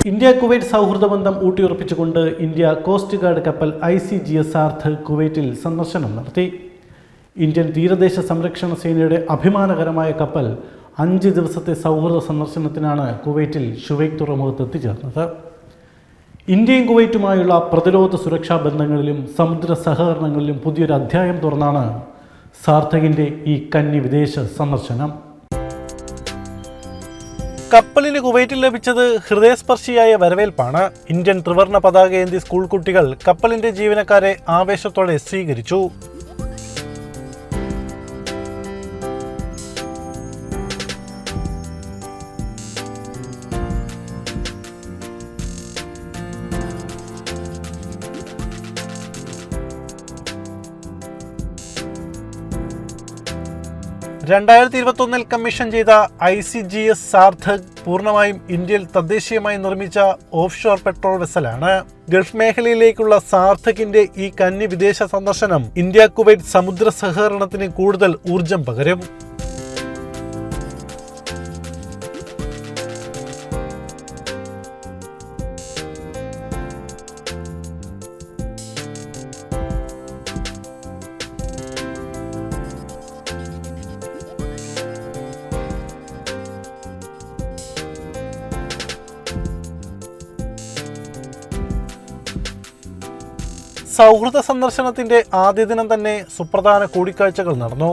India Kuwait സൗഹൃദ ബന്ധം ഊട്ടിയുറപ്പിച്ചുകൊണ്ട് India coast guard കപ്പൽ ICGS സാർത്ഥ് കുവൈറ്റിൽ സന്ദർശനം നടത്തി. ഇന്ത്യൻ തീരദേശ സംരക്ഷണ സേനയുടെ അഭിമാനകരമായ കപ്പൽ 5 ദിവസത്തെ സൗഹൃദ സന്ദർശനത്തിനാണ് കുവൈറ്റിൽ ഷുവൈക്ക് തുറമുഖത്ത് എത്തിച്ചേർന്നത്. ഇന്ത്യയും കുവൈറ്റുമായുള്ള പ്രതിരോധ സുരക്ഷാ ബന്ധങ്ങളിലും സമുദ്ര സഹകരണങ്ങളിലും പുതിയൊരു അധ്യായം തുറന്നാണ് സാർത്ഥകിൻ്റെ ഈ കന്നി വിദേശ സന്ദർശനം. കപ്പലിന് കുവൈറ്റിൽ ലഭിച്ചത് ഹൃദയസ്പർശിയായ വരവേൽപ്പാണ്. ഇന്ത്യൻ ത്രിവർണ്ണ പതാകയേന്തി സ്കൂൾ കുട്ടികൾ കപ്പലിന്റെ ജീവനക്കാരെ ആവേശത്തോടെ സ്വീകരിച്ചു. കമ്മീഷൻ ചെയ്ത ICGS സാർത്ഥക് പൂർണ്ണമായും ഇന്ത്യയിൽ തദ്ദേശീയമായി നിർമ്മിച്ച ഓഫ്ഷോർ പെട്രോൾ വെസലാണ്. ഗൾഫ് മേഖലയിലേക്കുള്ള സാർത്ഥകിന്റെ ഈ കന്നി വിദേശ സന്ദർശനം ഇന്ത്യ കുവൈറ്റ് സമുദ്ര സഹകരണത്തിന് കൂടുതൽ ഊർജം പകരും. സൗഹൃദ സന്ദർശനത്തിന്റെ ആദ്യ ദിനം തന്നെ സുപ്രധാന കൂടിക്കാഴ്ചകൾ നടന്നു.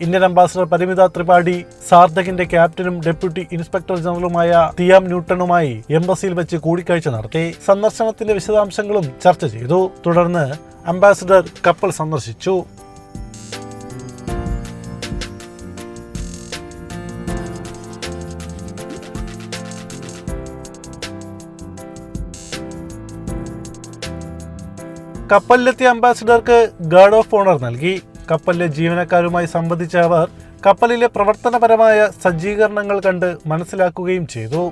ഇന്ത്യൻ അംബാസഡർ പരിമിത ത്രിപാഠി സാർത്ഥകിന്റെ ക്യാപ്റ്റനും ഡെപ്യൂട്ടി ഇൻസ്പെക്ടർ ജനറലുമായ തിയാം ന്യൂട്ടണുമായി എംബസിയിൽ വെച്ച് കൂടിക്കാഴ്ച നടത്തി. സന്ദർശനത്തിന്റെ വിശദാംശങ്ങളും ചർച്ച ചെയ്തു. തുടർന്ന് അംബാസഡർ കപ്പൽ സന്ദർശിച്ചു. കപ്പലിലെത്തിയ അംബാസിഡർക്ക് ഗാർഡ് ഓഫ് ഓണർ നൽകി. കപ്പലിലെ ജീവനക്കാരുമായി സംവദിച്ച അവർ കപ്പലിലെ പ്രവർത്തനപരമായ സജ്ജീകരണങ്ങൾ കണ്ട് മനസ്സിലാക്കുകയും ചെയ്തു.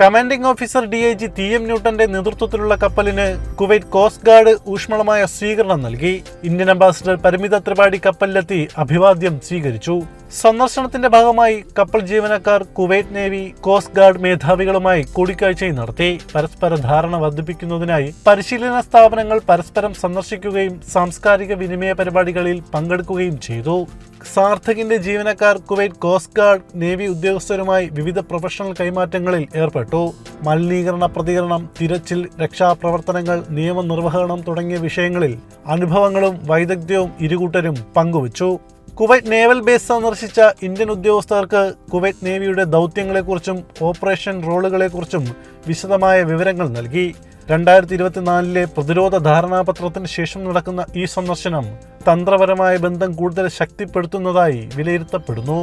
കമാൻഡിംഗ് ഓഫീസർ DIG TM ന്യൂട്ടന്റെ നേതൃത്വത്തിലുള്ള കപ്പലിന് കുവൈറ്റ് കോസ്റ്റ് ഗാർഡ് ഊഷ്മളമായ സ്വീകരണം നൽകി. ഇന്ത്യൻ അംബാസഡർ പരിമിത ത്രിപാഠി കപ്പലിലെത്തി അഭിവാദ്യം സ്വീകരിച്ചു. സന്ദർശനത്തിന്റെ ഭാഗമായി കപ്പൽ ജീവനക്കാർ കുവൈറ്റ് നേവി, കോസ്റ്റ് ഗാർഡ് മേധാവികളുമായി കൂടിക്കാഴ്ചയും നടത്തി. പരസ്പര ധാരണ വർദ്ധിപ്പിക്കുന്നതിനായി പരിശീലന സ്ഥാപനങ്ങൾ പരസ്പരം സന്ദർശിക്കുകയും സാംസ്കാരിക വിനിമയ പരിപാടികളിൽ പങ്കെടുക്കുകയും ചെയ്തു. സാർത്ഥകിന്റെ ജീവനക്കാർ കുവൈറ്റ് കോസ്റ്റ് ഗാർഡ്, നേവി ഉദ്യോഗസ്ഥരുമായി വിവിധ പ്രൊഫഷണൽ കൈമാറ്റങ്ങളിൽ ഏർപ്പെട്ടു. മലിനീകരണ പ്രതികരണം, തിരച്ചിൽ, രക്ഷാപ്രവർത്തനങ്ങൾ, നിയമനിർവഹണം തുടങ്ങിയ വിഷയങ്ങളിൽ അനുഭവങ്ങളും വൈദഗ്ധ്യവും ഇരുകൂട്ടരും പങ്കുവച്ചു. കുവൈറ്റ് നേവൽ ബേസ് സന്ദർശിച്ച ഇന്ത്യൻ ഉദ്യോഗസ്ഥർക്ക് കുവൈറ്റ് നേവിയുടെ ദൗത്യങ്ങളെക്കുറിച്ചും ഓപ്പറേഷൻ റോളുകളെക്കുറിച്ചും വിശദമായ വിവരങ്ങൾ നൽകി. 2024 പ്രതിരോധ ധാരണാപത്രത്തിന് ശേഷം നടക്കുന്ന ഈ സന്ദർശനം തന്ത്രപരമായ ബന്ധം കൂടുതൽ ശക്തിപ്പെടുത്തുന്നതായി വിലയിരുത്തപ്പെടുന്നു.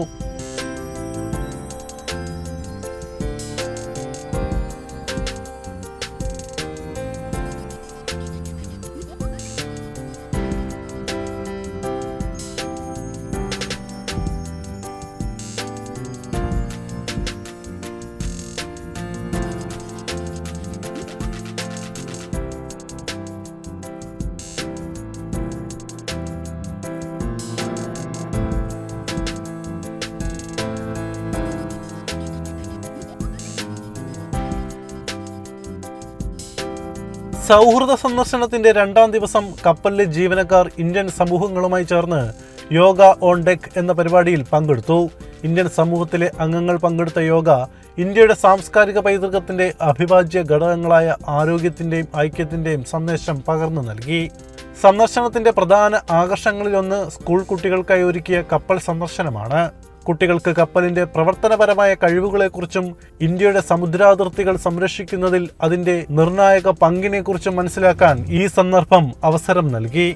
സൗഹൃദ സന്ദർശനത്തിന്റെ 2ാം ദിവസം കപ്പലിലെ ജീവനക്കാർ ഇന്ത്യൻ സമൂഹങ്ങളുമായി ചേർന്ന് യോഗ ഓൺ ഡെക്ക് എന്ന പരിപാടിയിൽ പങ്കെടുത്തു. ഇന്ത്യൻ സമൂഹത്തിലെ അംഗങ്ങൾ പങ്കെടുത്ത യോഗ ഇന്ത്യയുടെ സാംസ്കാരിക പൈതൃകത്തിന്റെ അവിഭാജ്യ ഘടകങ്ങളായ ആരോഗ്യത്തിന്റെയും ഐക്യത്തിന്റെയും സന്ദേശം പകർന്നു നൽകി. സന്ദർശനത്തിന്റെ പ്രധാന ആകർഷണങ്ങളിലൊന്ന് സ്കൂൾ കുട്ടികൾക്കായി ഒരുക്കിയ കപ്പൽ സന്ദർശനമാണ്. കുട്ടികൾക്ക് കപ്പലിന്റെ പ്രവർത്തനപരമായ കഴിവുകളെക്കുറിച്ചും ഇന്ത്യയുടെ സമുദ്രാതിർത്തികൾ സംരക്ഷിക്കുന്നതിൽ അതിന്റെ നിർണായക പങ്കിനെക്കുറിച്ചും മനസ്സിലാക്കാൻ ഈ സന്ദർഭം അവസരം നൽകി.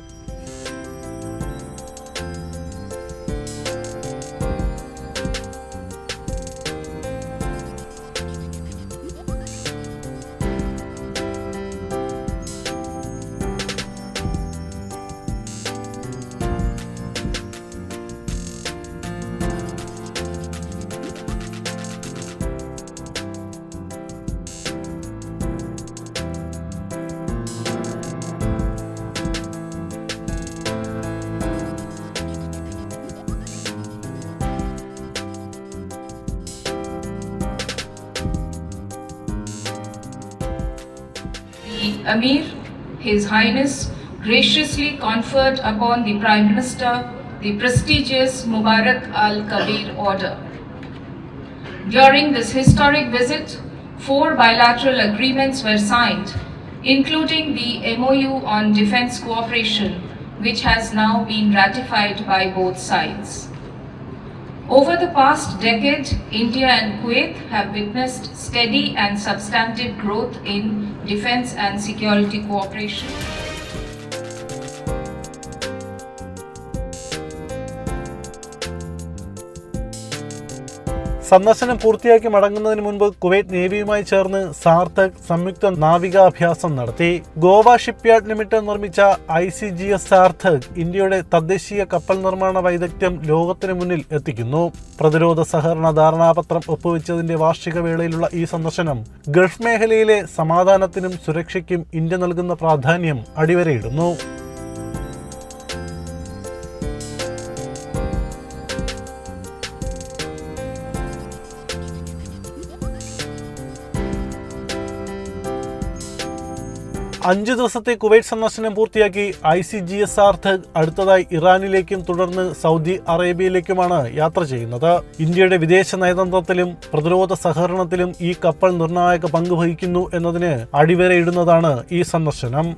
the Amir, His Highness, graciously conferred upon the Prime Minister the prestigious Mubarak Al-Kabir Order. During this historic visit, 4 bilateral agreements were signed, including the MOU on defense cooperation, which has now been ratified by both sides. Over the past decade, India and Kuwait have witnessed steady and substantive growth in defense and security cooperation. സന്ദർശനം പൂർത്തിയാക്കി മടങ്ങുന്നതിന് മുൻപ് Kuwait നേവിയുമായി ചേർന്ന് സാർത്ഥക് സംയുക്ത നാവികാഭ്യാസം നടത്തി. Goa shipyard limited നിർമ്മിച്ച ICGS Sarthak ഇന്ത്യയുടെ തദ്ദേശീയ കപ്പൽ നിർമ്മാണ വൈദഗ്ധ്യം ലോകത്തിന് മുന്നിൽ എത്തിക്കുന്നു. പ്രതിരോധ സഹകരണ ധാരണാപത്രം ഒപ്പുവെച്ചതിന്റെ വാർഷിക വേളയിലുള്ള ഈ സന്ദർശനം ഗൾഫ് മേഖലയിലെ സമാധാനത്തിനും സുരക്ഷയ്ക്കും ഇന്ത്യ നൽകുന്ന പ്രാധാന്യം അടിവരയിടുന്നു. അഞ്ച് ദിവസത്തെ കുവൈറ്റ് സന്ദർശനം പൂർത്തിയാക്കി ICGS സാർത്ഥക് അടുത്തതായി ഇറാനിലേക്കും തുടർന്ന് സൗദി അറേബ്യയിലേക്കുമാണ് യാത്ര ചെയ്യുന്നത്. ഇന്ത്യയുടെ വിദേശ നയതന്ത്രത്തിലും പ്രതിരോധ സഹകരണത്തിലും ഈ കപ്പൽ നിർണായക പങ്ക് വഹിക്കുന്നു എന്നതിന് അടിവരയിടുന്നതാണ് ഈ സന്ദർശനം.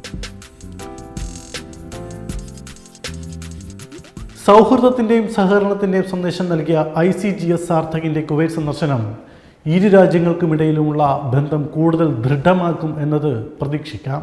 സൗഹൃദത്തിന്റെയും സഹകരണത്തിന്റെയും സന്ദേശം നൽകിയ ICGS സാർത്ഥകിന്റെ കുവൈറ്റ് സന്ദർശനം ഇരു രാജ്യങ്ങൾക്കുമിടയിലുമുള്ള ബന്ധം കൂടുതൽ ദൃഢമാക്കും എന്നത് പ്രതീക്ഷിക്കാം.